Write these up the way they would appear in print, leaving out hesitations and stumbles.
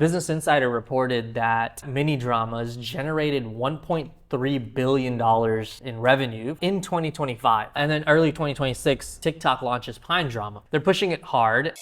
Business Insider reported that Minidramas generated $1.3 billion in revenue in 2025. And then early 2026, TikTok launches Pine Drama. They're pushing it hard.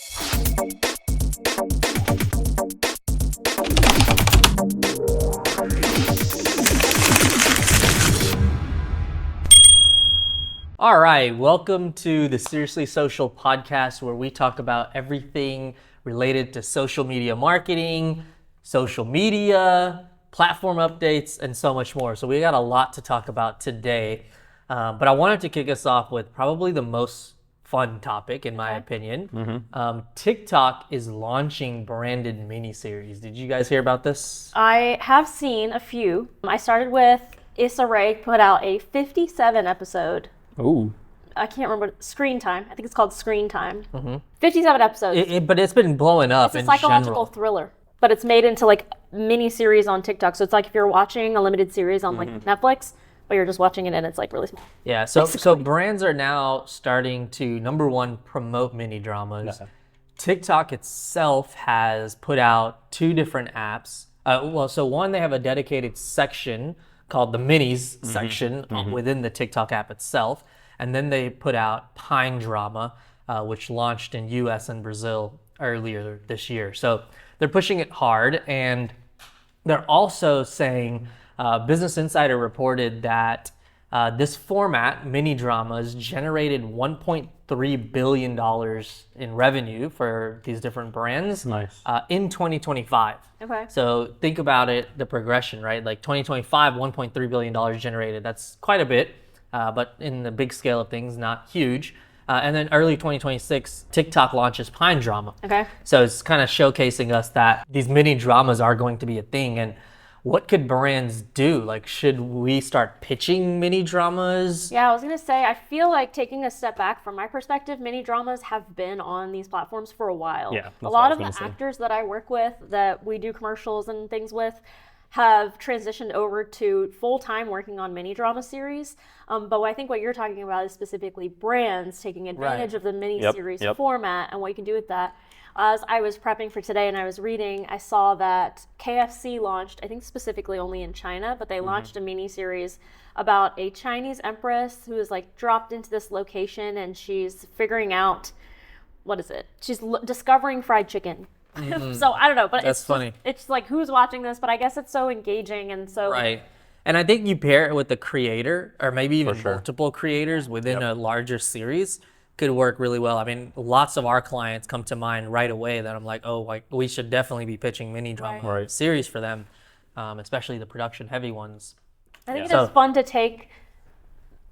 All right, welcome to the Seriously Social podcast, where we talk about everything related to social media marketing, social media, platform updates, and so much more. So we got a lot to talk about today, but I wanted to kick us off with probably the most fun topic, in my opinion. TikTok is launching branded miniseries. Did you guys hear about this? I have seen a few. I started with Issa Rae put out a 57 episode. Ooh. I can't remember, Screen Time. I think it's called Screen Time. 57 episodes. But it's been blowing up. It's a psychological thriller, but it's made into like mini series on TikTok. So it's like if you're watching a limited series on like Netflix, but you're just watching it and it's like really small. Yeah. So brands are now starting to, number one, promote mini dramas. TikTok itself has put out two different apps. So one, they have a dedicated section called the Minis section within the TikTok app itself. And then they put out Pine Drama, which launched in US and Brazil earlier this year. So they're pushing it hard. And they're also saying, Business Insider reported that this format, Minidramas, generated $1.3 billion in revenue for these different brands in 2025. Okay. So think about it, the progression, right? Like 2025, $1.3 billion generated. That's quite a bit, but in the big scale of things, not huge. And then early 2026, TikTok launches Pine Drama. Okay. So it's kind of showcasing us that these mini dramas are going to be a thing. And what could brands do? Like, should we start pitching mini dramas? Yeah, I was going to say, I feel like taking a step back from my perspective, mini dramas have been on these platforms for a while. Yeah, a lot of the actors that I work with, that we do commercials and things with, have transitioned over to full-time working on mini drama series. But I think what you're talking about is specifically brands taking advantage of the mini series format and what you can do with that. As I was prepping for today and I was reading, I saw that KFC launched, I think specifically only in China, but they launched a mini series about a Chinese empress who is like dropped into this location and she's figuring out, what is it? She's discovering fried chicken. So I don't know, but that's funny. It's like, who's watching this? But I guess it's so engaging and so. Right. And I think you pair it with the creator or maybe even multiple creators within a larger series could work really well. I mean, lots of our clients come to mind right away that I'm like, oh, like we should definitely be pitching mini drama series for them, especially the production heavy ones. I think it's fun to take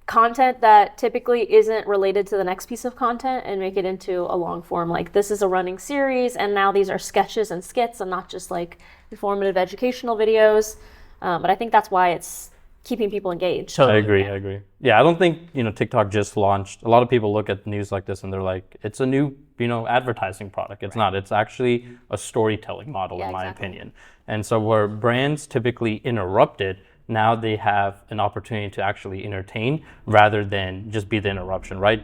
content that typically isn't related to the next piece of content and make it into a long form. Like, this is a running series and now these are sketches and skits and not just like informative educational videos. But I think that's why it's keeping people engaged. Totally. I agree. Yeah, I don't think, TikTok just launched. A lot of people look at news like this and they're like, it's a new, advertising product. It's not. It's actually a storytelling model, in my opinion. And so where brands typically interrupt it, now they have an opportunity to actually entertain rather than just be the interruption, right?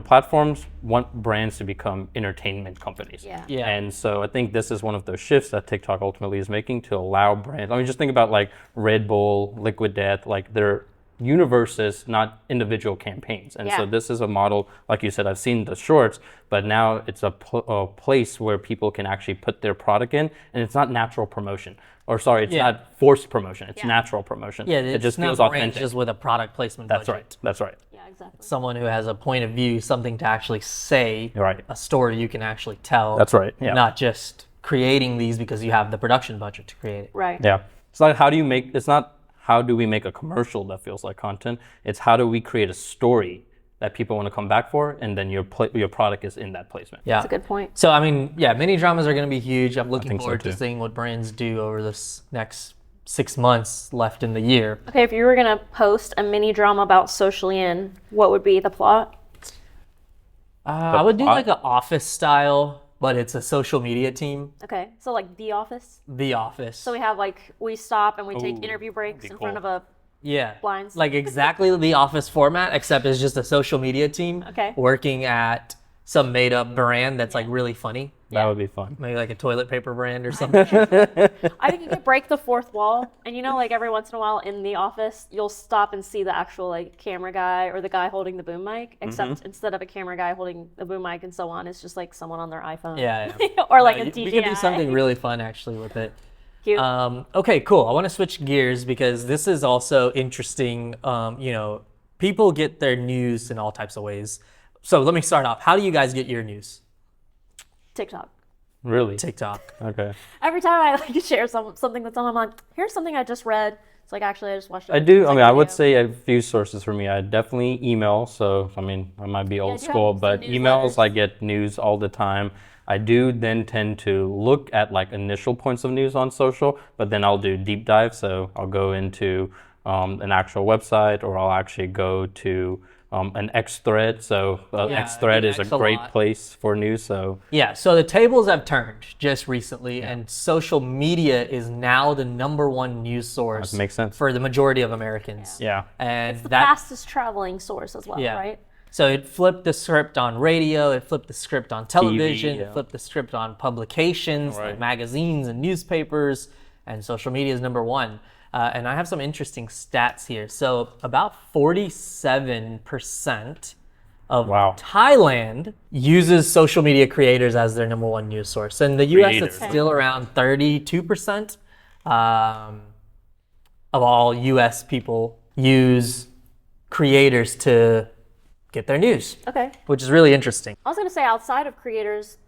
Platforms want brands to become entertainment companies. Yeah. And so I think this is one of those shifts that TikTok ultimately is making to allow brands. I mean, just think about like Red Bull, Liquid Death, like they're universes, not individual campaigns. And so this is a model, like you said, I've seen the shorts, but now it's a place where people can actually put their product in, and it's not natural promotion. Or sorry, it's not forced promotion. It's natural promotion. Yeah, it just not feels authentic. Just with a product placement budget. That's right. Yeah, exactly. Someone who has a point of view, something to actually say, a story you can actually tell. That's right. Yeah. Not just creating these because you have the production budget to create it. Right. Yeah. It's like it's not how do we make a commercial that feels like content. It's how do we create a story that people want to come back for, and then your product is in that placement. Yeah, that's a good point. So I mean, mini dramas are going to be huge. I'm looking forward to seeing what brands do over this next 6 months left in the year. Okay, if you were going to post a mini drama about Sociallyin, what would be the plot? I would do like an Office style, but it's a social media team. Okay, so like The Office? The Office. So we stop and we take interview breaks in front of a blinds. Like exactly the Office format, except it's just a social media team working at some made up brand that's like really funny. That would be fun. Maybe like a toilet paper brand or something. I think you could break the fourth wall, and like every once in a while in the office, you'll stop and see the actual like camera guy or the guy holding the boom mic, except instead of a camera guy holding the boom mic and so on, it's just like someone on their iPhone. Yeah. Or like a DJI. We could do something really fun actually with it. Cute. Okay, cool. I want to switch gears because this is also interesting. People get their news in all types of ways. So let me start off. How do you guys get your news? TikTok. Really? TikTok. Okay. Every time I like share something with someone, I'm like, here's something I just read. It's like, actually, I just watched it. I do. I mean, I would say a few sources for me. I definitely email. So, I mean, I might be old school, but emails, I get news all the time. I do then tend to look at like initial points of news on social, but then I'll do deep dive. So I'll go into an actual website, or I'll actually go to an X thread. So X thread is a great place for news. So so the tables have turned just recently, and social media is now the #1 news source. That makes sense. For the majority of Americans. Yeah. And it's the fastest traveling source as well, right? So it flipped the script on radio, it flipped the script on television, TV, it flipped the script on publications, like magazines and newspapers, and social media is #1. And I have some interesting stats here. So about 47% of Thailand uses social media creators as their #1 news source. And the US, it's still around 32% of all US people use creators to get their news. Okay. Which is really interesting. I was going to say, outside of creators,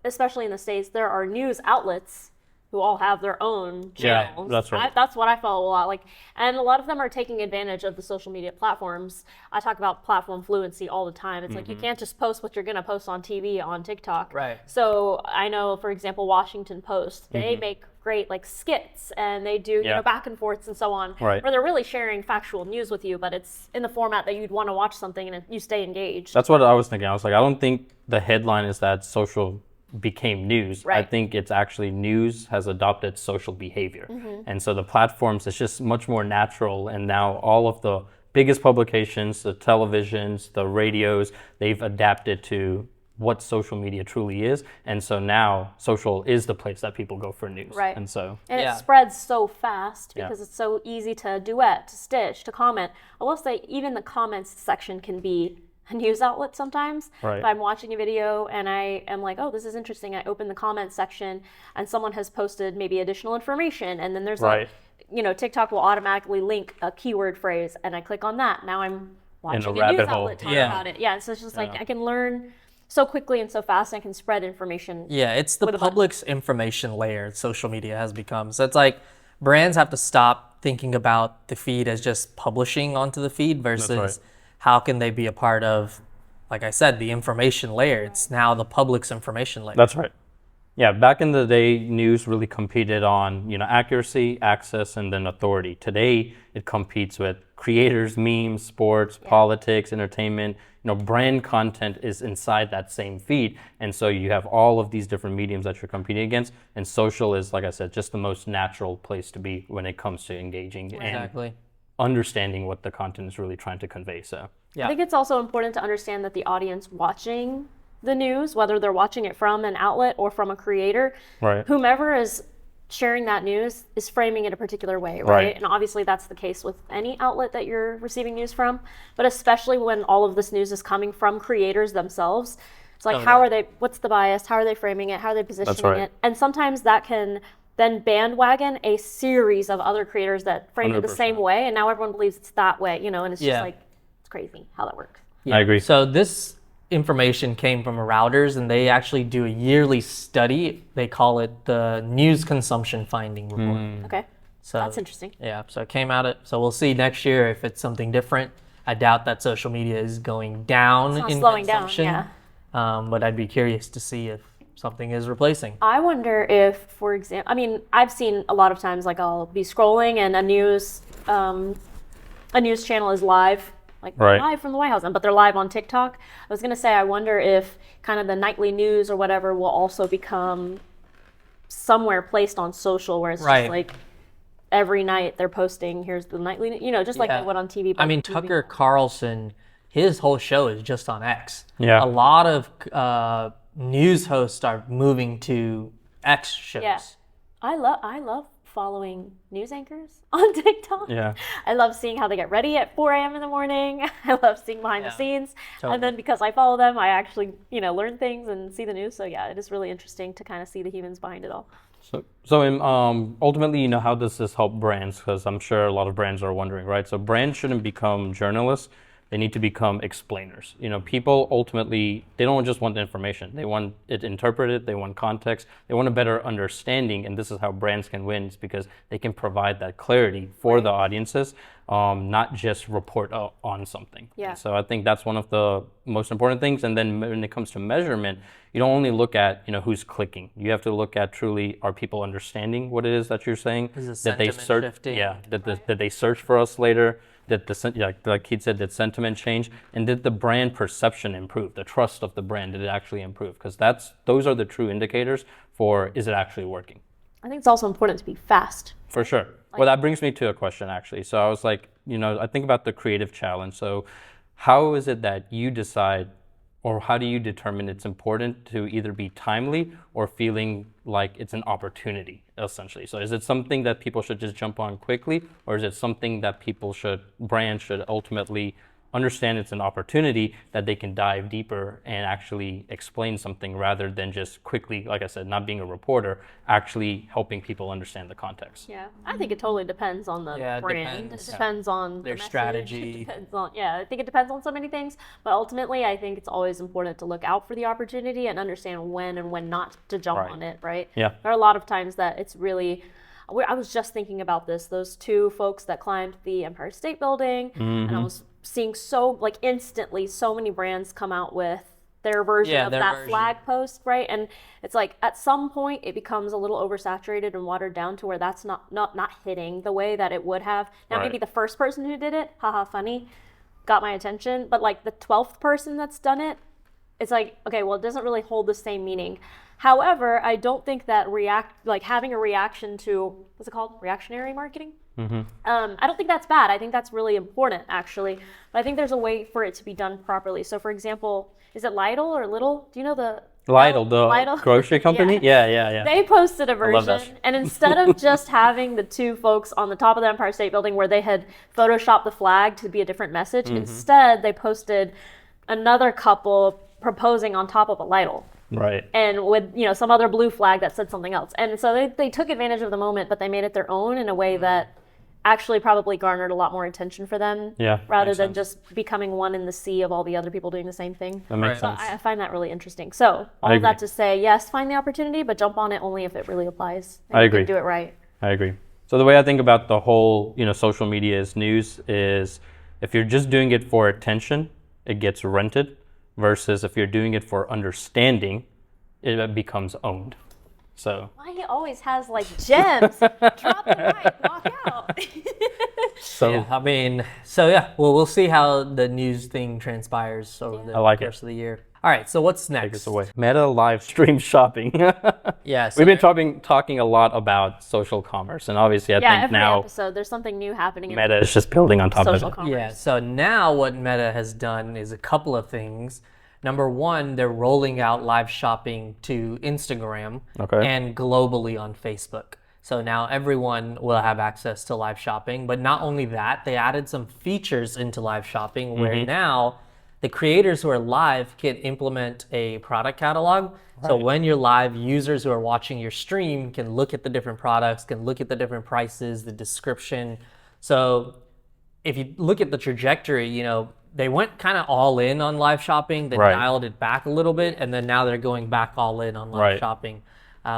especially in the States, there are news outlets who all have their own channels. Yeah, that's right. That's what I follow a lot. And a lot of them are taking advantage of the social media platforms. I talk about platform fluency all the time. It's like you can't just post what you're going to post on TV on TikTok. Right. So I know, for example, Washington Post, they make great like skits, and they do back and forths and so on, where they're really sharing factual news with you, but it's in the format that you'd want to watch something and you stay engaged. That's what I was thinking. I was like, I don't think the headline is that social became news. I think it's actually news has adopted social behavior. And so the platforms, it's just much more natural. And now all of the biggest publications, the televisions, the radios, they've adapted to what social media truly is. And so now social is the place that people go for news. Right. And so it spreads so fast because it's so easy to duet, to stitch, to comment. I will say even the comments section can be a news outlet sometimes. If I'm watching a video and I am like, oh, this is interesting, I open the comment section and someone has posted maybe additional information, and then there's like, TikTok will automatically link a keyword phrase, and I click on that. Now I'm watching a news outlet talk about it. So it's just like I can learn so quickly and so fast, and I can spread information. Yeah, it's the public's information layer social media has become. So it's like brands have to stop thinking about the feed as just publishing onto the feed versus how can they be a part of, like I said, the information layer. It's now the public's information layer. That's right. Yeah, back in the day, news really competed on, accuracy, access, and then authority. Today, it competes with creators, memes, sports, politics, entertainment. Brand content is inside that same feed. And so you have all of these different mediums that you're competing against. And social is, like I said, just the most natural place to be when it comes to engaging and understanding what the content is really trying to convey. So I think it's also important to understand that the audience watching the news, whether they're watching it from an outlet or from a creator, whomever is sharing that news is framing it a particular way, right? And obviously that's the case with any outlet that you're receiving news from, but especially when all of this news is coming from creators themselves. It's like, what's the bias? How are they framing it? How are they positioning it? And sometimes that can then bandwagon a series of other creators that frame it the same way, and now everyone believes it's that way, and it's just like, it's crazy how that works. I agree. So this information came from Reuters, and they actually do a yearly study. They call it the News Consumption Finding Report. Okay, so that's interesting. Yeah, so it came out. So we'll see next year if it's something different. I doubt that social media is going down in consumption. But I'd be curious to see if something is replacing. I wonder if, for example, I've seen a lot of times, like I'll be scrolling and a news channel is live, live from the White House, but they're live on TikTok. I was gonna say, I wonder if kind of the nightly news or whatever will also become somewhere placed on social, where it's just like every night they're posting, here's the nightly, just like they would on TV. Tucker Carlson, his whole show is just on X. Yeah. A lot of news hosts are moving to X shows. Yeah. I love following news anchors on TikTok. Yeah. I love seeing how they get ready at 4 a.m. in the morning. I love seeing behind the scenes. Totally. And then because I follow them, I actually, learn things and see the news. So yeah, it is really interesting to kind of see the humans behind it all. So ultimately, how does this help brands? Because I'm sure a lot of brands are wondering, right? So brands shouldn't become journalists. They need to become explainers. People ultimately, they don't just want the information. They want it interpreted. They want context. They want a better understanding. And this is how brands can win, is because they can provide that clarity for the audiences, not just report on something. Yeah. And so I think that's one of the most important things. And then when it comes to measurement, you don't only look at who's clicking. You have to look at truly, are people understanding what it is that you're saying? Is that they search, shifting? That they search for us later. That like Keith said, did sentiment change, and did the brand perception improve? The trust of the brand, did it actually improve? Because those are the true indicators for, is it actually working? I think it's also important to be fast. For sure. Well, that brings me to a question actually. So I was like, I think about the creative challenge. So how is it that you decide, or how do you determine it's important to either be timely or feeling like it's an opportunity, essentially? So is it something that people should just jump on quickly, or is it something that brands should ultimately understand it's an opportunity that they can dive deeper and actually explain something, rather than just quickly, like I said, not being a reporter, actually helping people understand the context? Yeah, I think it totally depends on the brand. It depends on their the message. strategy. It depends on, I think it depends on so many things. But ultimately, I think it's always important to look out for the opportunity and understand when and when not to jump on it, right? Yeah. There are a lot of times that it's really, I was just thinking about this, those two folks that climbed the Empire State Building, and I was seeing instantly so many brands come out with their version of that flag post, right? And it's like at some point it becomes a little oversaturated and watered down to where that's not hitting the way that it would have. Now maybe the first person who did it, haha, funny, got my attention, but like the 12th person that's done it, it's like, okay, well, it doesn't really hold the same meaning. However, I don't think that having a reaction to, what's it called? Reactionary marketing? I don't think that's bad. I think that's really important, actually. But I think there's a way for it to be done properly. So, for example, is it Lidl or Lidl? Do you know the Lidl, grocery company? Yeah. They posted a version, and instead of just having the two folks on the top of the Empire State Building where they had photoshopped the flag to be a different message, instead they posted another couple proposing on top of a Lidl. Right. And with, some other blue flag that said something else. And so they took advantage of the moment, but they made it their own in a way that actually probably garnered a lot more attention for them, rather than just becoming one in the sea of all the other people doing the same thing. That makes sense. I find that really interesting. So all of that to say, yes, find the opportunity, but jump on it only if it really applies. And I you agree. can do it right. I agree. So the way I think about the whole, social media news is, if you're just doing it for attention, it gets rented, versus if you're doing it for understanding, it becomes owned. So why he always has gems. Drop the mic, walk out. We'll see how the news thing transpires over the course of the year. All right, so what's next? Take us away. Meta live stream shopping. We've been talking a lot about social commerce, and obviously I think every now episode there's something new happening. Meta is just building on top of it. Commerce. Yeah, so now what Meta has done is a couple of things. Number one, they're rolling out live shopping to Instagram and globally on Facebook. So now everyone will have access to live shopping. But not only that, they added some features into live shopping where now the creators who are live can implement a product catalog. Right. So when you're live, users who are watching your stream can look at the different products, can look at the different prices, the description. So if you look at the trajectory, they went kind of all in on live shopping, then dialed it back a little bit, and then now they're going back all in on live shopping,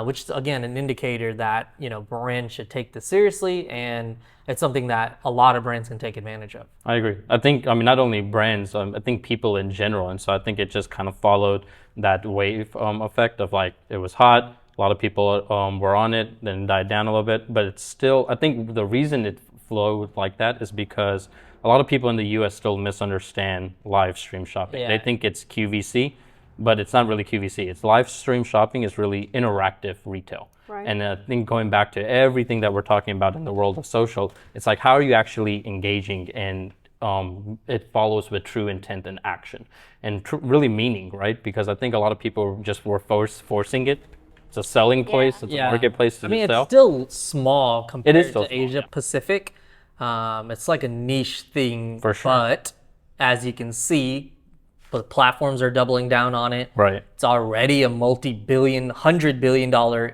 which is, again, an indicator that, brands should take this seriously, and it's something that a lot of brands can take advantage of. I agree. I think, not only brands, I think people in general, and so I think it just kind of followed that wave effect of it was hot, a lot of people were on it, then died down a little bit, but it's still, I think the reason it flowed like that is because a lot of people in the US still misunderstand live stream shopping. They think it's QVC, but it's not really QVC. It's live stream shopping is really interactive retail. Right. And I think going back to everything that we're talking about in the world of social, it's how are you actually engaging and it follows with true intent and action and really meaning, right? Because I think a lot of people just were forcing it. It's a selling place. It's a marketplace to sell. It's still small compared to small, Asia Pacific. It's like a niche thing, for sure. But as you can see, the platforms are doubling down on it. Right. It's already a multi-billion, $100 billion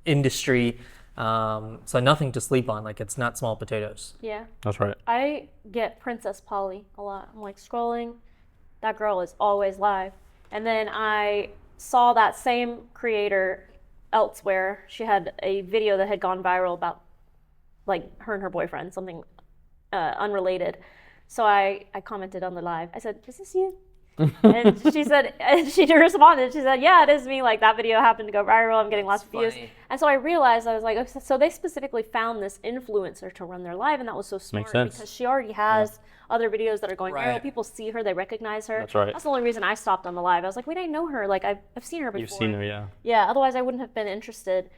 industry. So nothing to sleep on. Like, it's not small potatoes. Yeah. That's right. I get Princess Polly a lot. I'm like scrolling. That girl is always live. And then I saw that same creator elsewhere. She had a video that had gone viral about like her and her boyfriend, something unrelated. So I commented on the live. I said, "Is this you?" And she said, and she responded. She said, "Yeah, it is me. Like, that video happened to go viral. I'm getting lots of views." And so I realized, I was like, okay, so they specifically found this influencer to run their live, and that was so smart because she already has other videos that are going viral. People see her, they recognize her. That's right. That's the only reason I stopped on the live. I was like, wait, I know her. Like, I've seen her before. You've seen her, yeah. Yeah. Otherwise, I wouldn't have been interested.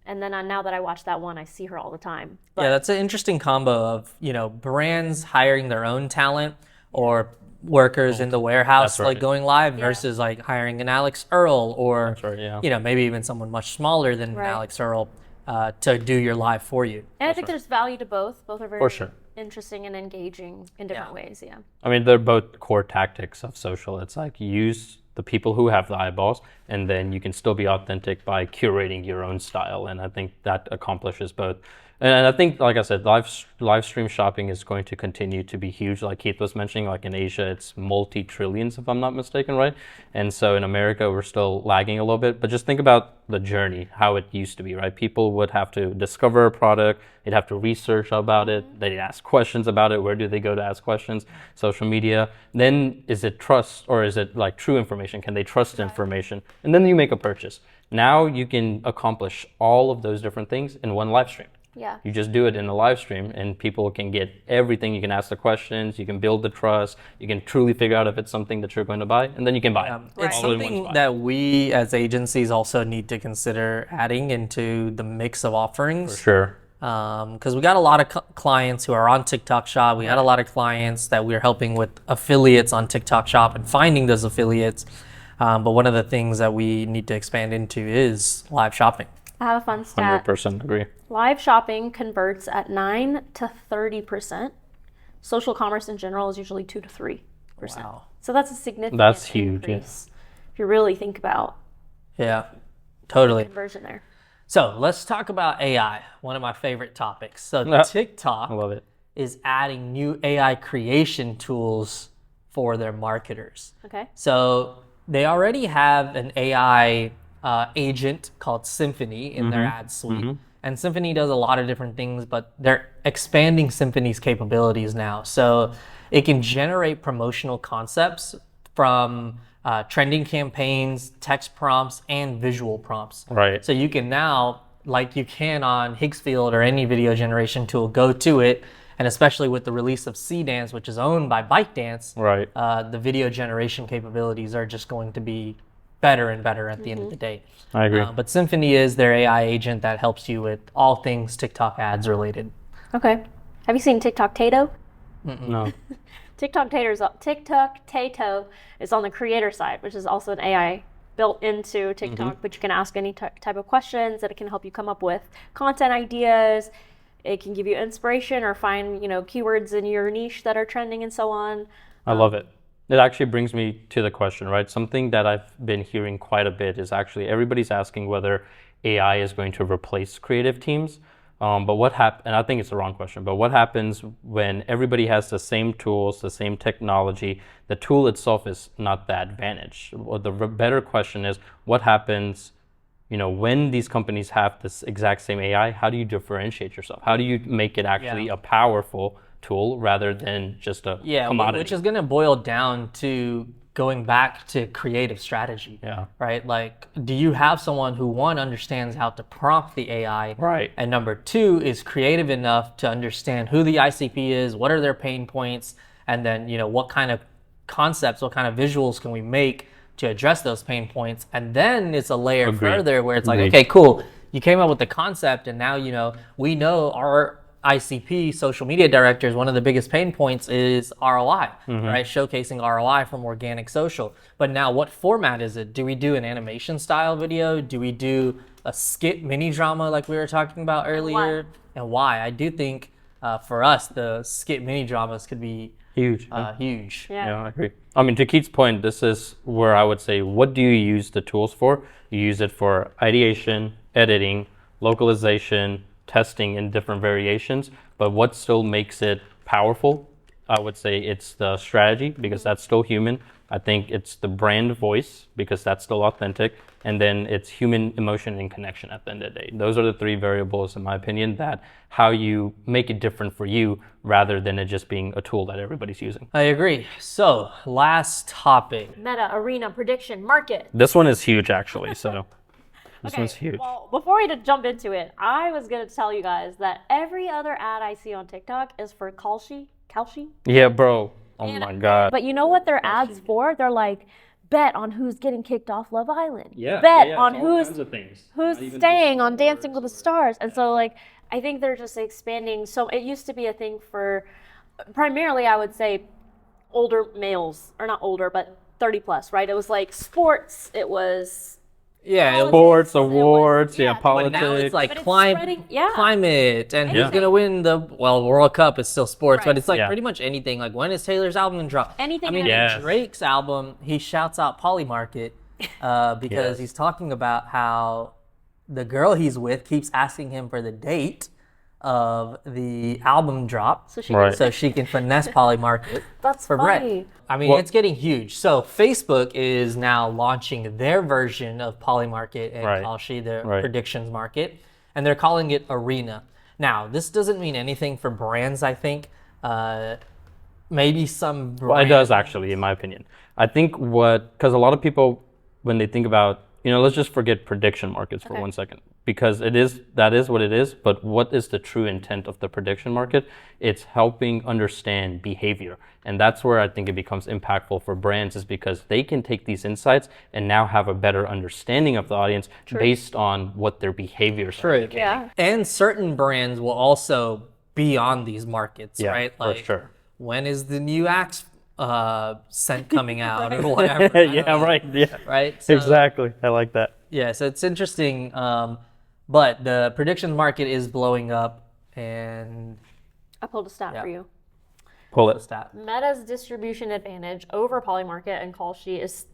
And then now that I watch that one, I see her all the time. But that's an interesting combo of, brands hiring their own talent or workers in the warehouse like going live versus like hiring an Alex Earl or maybe even someone much smaller than Alex Earl to do your live for you. And I think there's value to both. Both are very for sure. interesting and engaging in different ways. Yeah. I mean, they're both core tactics of social. It's like use the people who have the eyeballs, and then you can still be authentic by curating your own style. And I think that accomplishes both. And I think, like I said, live stream shopping is going to continue to be huge. Like Keith was mentioning, like in Asia, it's multi-trillions, if I'm not mistaken, right? And so in America, we're still lagging a little bit. But just think about the journey, how it used to be, right? People would have to discover a product. They'd have to research about it. They'd ask questions about it. Where do they go to ask questions? Social media. Then is it trust or is it like true information? Can they trust information? And then you make a purchase. Now you can accomplish all of those different things in one live stream. Yeah. You just do it in a live stream and people can get everything. You can ask the questions, you can build the trust, you can truly figure out if it's something that you're going to buy, and then you can buy it. It's something that we as agencies also need to consider adding into the mix of offerings. For sure. Because we got a lot of clients who are on TikTok Shop. We got a lot of clients that we're helping with affiliates on TikTok Shop and finding those affiliates. But one of the things that we need to expand into is live shopping. I have a fun stat. 100% agree. Live shopping converts at 9 to 30%. Social commerce in general is usually 2 to 3%. Wow. So that's a significant That's huge, increase if you really think about totally. conversion there. So let's talk about AI, one of my favorite topics. So TikTok I love it. is adding new AI creation tools for their marketers. Okay. So they already have an AI agent called Symphony in their ad suite. And Symphony does a lot of different things, but they're expanding Symphony's capabilities now. So it can generate promotional concepts from trending campaigns, text prompts, and visual prompts. Right. So you can now, like you can on Higgsfield or any video generation tool, go to it. And especially with the release of CDance, which is owned by ByteDance, the video generation capabilities are just going to be better and better at the end of the day. I agree. But Symphony is their AI agent that helps you with all things TikTok ads related. Okay. Have you seen TikTok Tato? No. TikTok Tato is on the creator side, which is also an AI built into TikTok, but you can ask any type of questions that it can help you come up with content ideas. It can give you inspiration or find, keywords in your niche that are trending and so on. I love it. It actually brings me to the question, right? Something that I've been hearing quite a bit is actually everybody's asking whether AI is going to replace creative teams. But what and I think it's the wrong question, but what happens when everybody has the same tools, the same technology, the tool itself is not the advantage? Well, the better question is what happens when these companies have this exact same AI, how do you differentiate yourself? How do you make it actually a powerful tool rather than just a commodity? Which is going to boil down to going back to creative strategy. Right? Like, do you have someone who, one, understands how to prompt the AI? Right. And number two, is creative enough to understand who the ICP is, what are their pain points, and then, what kind of concepts, what kind of visuals can we make to address those pain points? And then it's a layer further where it's like, okay, cool, you came up with the concept and now, we know our ICP, social media directors, one of the biggest pain points is ROI, right? Showcasing ROI from organic social. But now what format is it? Do we do an animation style video? Do we do a skit mini drama like we were talking about earlier? And why? I do think for us, the skit mini dramas could be huge. Huge. Yeah, I agree. I mean, to Keith's point, this is where I would say, what do you use the tools for? You use it for ideation, editing, localization, testing in different variations. But what still makes it powerful? I would say it's the strategy, because that's still human. I think it's the brand voice, because that's still authentic. And then it's human emotion and connection at the end of the day. Those are the three variables, in my opinion, that how you make it different for you rather than it just being a tool that everybody's using. I agree. So last topic. Meta, arena, prediction, market. This one is huge, actually. So this Okay, one's huge. Well, before we jump into it, I was going to tell you guys that every other ad I see on TikTok is for Kalshi. Yeah, bro. Oh my God. But you know what their ads for? They're like, bet on who's getting kicked off Love Island. Yeah, Bet yeah, on it's all kinds of things. who's Not even staying just on Dancing with the Stars. And so, like, I think they're just expanding. So it used to be a thing for primarily, I would say, older males, or not older, but 30 plus, right? It was like sports. It was Sports, awards, yeah, politics. But now it's like But it's climate, spreading- yeah. climate, and who's Anything. gonna win the World Cup is still sports, Right. but it's like Yeah. pretty much anything. Like when is Taylor's album gonna drop? Anything I mean, and Yes. Drake's album, he shouts out Polymarket because Yes. he's talking about how the girl he's with keeps asking him for the date of the album drop, So she Right. so she can finesse Polymarket That's for funny. bread. I mean, Well- it's getting huge. So Facebook is now launching their version of Polymarket and Right. Kalshi, the Right. predictions market, and they're calling it Arena. Now, this doesn't mean anything for brands, I think. Maybe some Well, it brands. does actually, in my opinion. I think because a lot of people, when they think about, let's just forget prediction markets for 1 second, because that is what it is. But what is the true intent of the prediction market? It's helping understand behavior. And that's where I think it becomes impactful for brands, is because they can take these insights and now have a better understanding of the audience based on what their behaviors are. Yeah. And certain brands will also be on these markets, Yeah, right? for sure. When is the new Axe scent coming out or whatever? I don't Yeah, know, right. Yeah, right? So, exactly. I like that. yeah, so it's interesting. But the prediction market is blowing up, and I pulled a stat Yeah. for you. Pull it. stat. Meta's distribution advantage over Polymarket and Kalshi is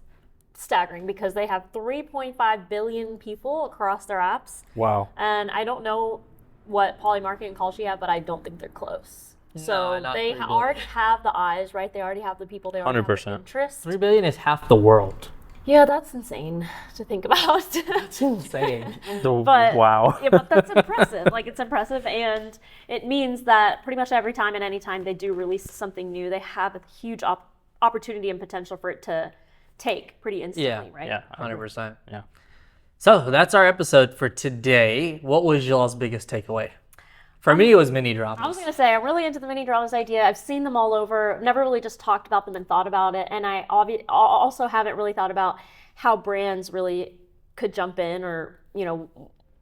staggering, because they have 3.5 billion people across their apps. Wow. And I don't know what Polymarket and Kalshi have, but I don't think they're close. So not they 3 billion. already have the eyes, right? They already have the people. They already have 100%. the interest. 3 billion is half the world. Yeah, that's insane to think about. It's insane. But Wow. yeah, but that's impressive. Like, it's impressive, and it means that pretty much every time and any time they do release something new, they have a huge opportunity and potential for it to take pretty instantly, right? Yeah. 100%. Yeah. So that's our episode for today. What was y'all's biggest takeaway? For me, it was mini dramas. I was going to say, I'm really into the mini dramas idea. I've seen them all over, never really just talked about them and thought about it. And I also haven't really thought about how brands really could jump in, or,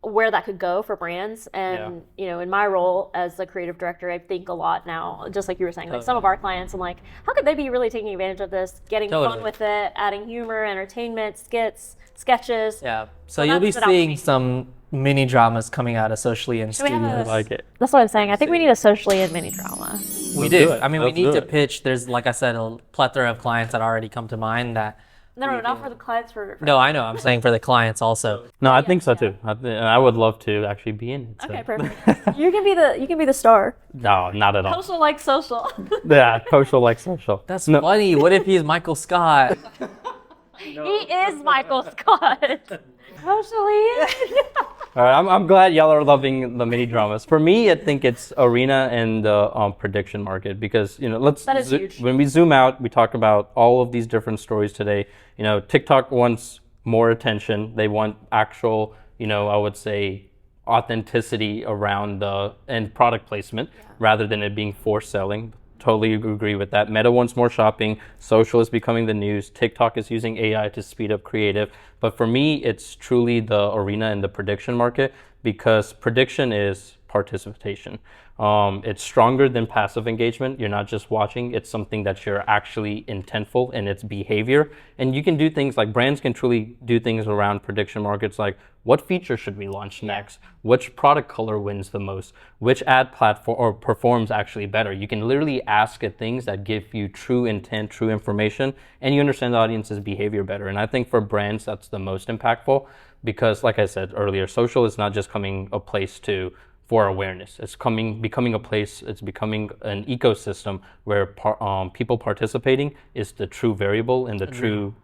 where that could go for brands. And, in my role as a creative director, I think a lot now, just like you were saying, like some of our clients, I'm like, how could they be really taking advantage of this, getting fun Totally. with it, adding humor, entertainment, skits, sketches. Yeah. So So you'll be that stood out to seeing me. some mini dramas coming out of Sociallyin we have Studios. I like it. That's what I'm saying. I think we need a Sociallyin mini drama. We Let's do. do it. I mean, we Let's need do to it. pitch. There's, like I said, a plethora of clients that already come to mind that. No, not for the clients. For No, I know. I'm saying for the clients also. No, I think so too. I would love to actually be in it. So. Okay, perfect. You can be the star. No, not at all. Social like social. Yeah, social like social. That's no. funny. What if he's Michael Scott? He is Michael Scott. Socially. All right, I'm glad y'all are loving the mini dramas. For me, I think it's arena and the prediction market, because That is huge. when we zoom out, we talk about all of these different stories today. TikTok wants more attention. They want actual, I would say, authenticity around the end product placement rather than it being forced selling. Totally agree with that. Meta wants more shopping. Social is becoming the news. TikTok is using AI to speed up creative. But for me, it's truly the arena and the prediction market, because prediction is participation. It's stronger than passive engagement. You're not just watching, it's something that you're actually intentful in its behavior. And you can do things like brands can truly do things around prediction markets, like what feature should we launch next? Which product color wins the most? Which ad platform or performs actually better? You can literally ask it things that give you true intent, true information, and you understand the audience's behavior better. And I think for brands, that's the most impactful because, like I said earlier, social is not just becoming a place for awareness. It's becoming a place, it's becoming an ecosystem where people participating is the true variable and the true,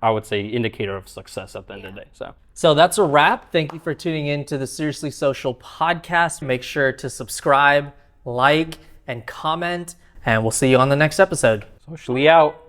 I would say, indicator of success at the end of the day. So that's a wrap. Thank you for tuning in to the Seriously Social podcast. Make sure to subscribe, like, and comment, and we'll see you on the next episode. Socially out.